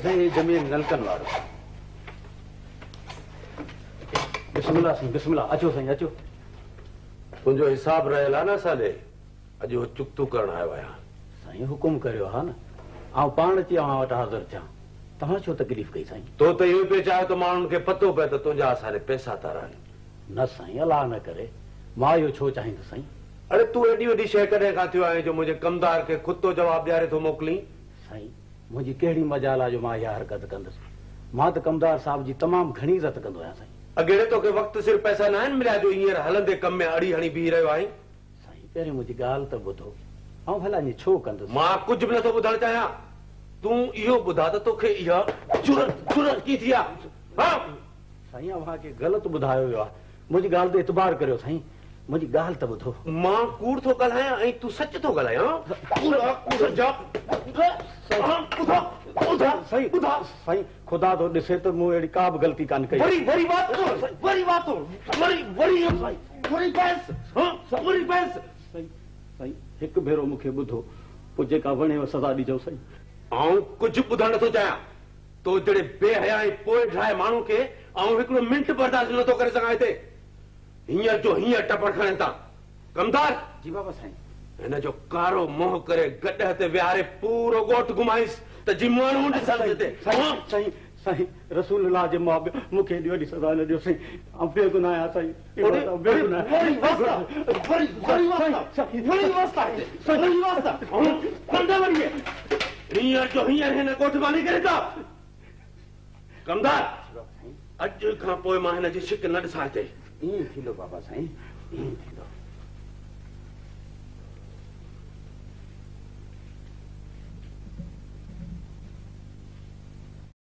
साईं जमीन नलकन वारो। बिस्मिल्लाह साईं बिस्मिल्लाह। अचो साईं अचो। तुंहिंजो हिसाब रहियल आहे न साले? अॼु हो चुक्तू करण आयो आहियां। साईं हुकुम करियो हा न। आउं पाण अची अव्हां वटि हाज़िर थियां। तव्हां छो तकलीफ़ कई साईं? तो त इहो पियो चाहे त माण्हुनि खे पतो पए त तुंहिंजा असांजे पैसा था रहनि। न साईं अलाह न करे। मां इहो छो चाहींदुसि साईं? अरे तूं एॾी वॾी शइ कॾहिं खां थियो आहे जो मुंहिंजे कमदार खे खुद तो जवाब ॾियारे थो मोकिलीं? साईं मुंहिंजी कहिड़ी मजाल आहे जो मां इहा हरकत कंदुसि? मां त कमदार साहब जी तमामु घणी इज़त कंदो आहियां साईं। अगेड़े तोखे वक़्तु सिर पैसा न आहिनि मिलिया जो हींअर हलंदे कम में अड़ी हणी बीह रहियो आहीं? साईं पहिरीं मुंहिंजी ॻाल्हि त ॿुधो। ऐं भला ईअं छो कंदुसि? मां कुझु बि नथो ॿुधणु चाहियां। तूं इहो ॿुधा त तोखे इहा जुरत कीअं थी आहे? साईं अव्हांखे ग़लति ॿुधायो वियो आहे। मुंहिंजी ॻाल्हि ते इतबार करियो साईं। मुंहिंजी ॻाल्हि त ॿुधो। मां कूड़ थो ॻाल्हायां ऐं तूं सच थो ॻाल्हायां? साईं ख़ुदा थो ॾिसे त मूं अहिड़ी का बि ग़लती कान कई। साईं हिकु भेरो मूंखे ॿुधो पोइ जेका वणेव सज़ा ॾिजो साईं। आउं कुझु ॿुधणु नथो चाहियां। तो जहिड़े बेहया ऐं पोइ ठाहे माण्हू खे आउं हिकिड़ो मिंट बर्दाश्त नथो करे सघां हिते। हींअर जो हींअर टपड़ खणनि था। कमदार जी बाबा साईं। हिन जो कारो मोह करे गॾ ते विहारे पूरो ॻोठ घुमाईंसि त जी माण्हू ॾिसनि हिते। साईं साईं रसूलुल्लाह जे मां मूंखे एॾी वॾी सज़ा न ॾियो साईं। ऐं बेगुनाह आहियां साईं। हींअर जो हींअर हिन ॻोठ मां निकिरे था। कमदार अॼु खां पोइ मां हिन जी शिक न ॾिसां हिते। ईअं थींदो बाबा साईं ईअं थींदो।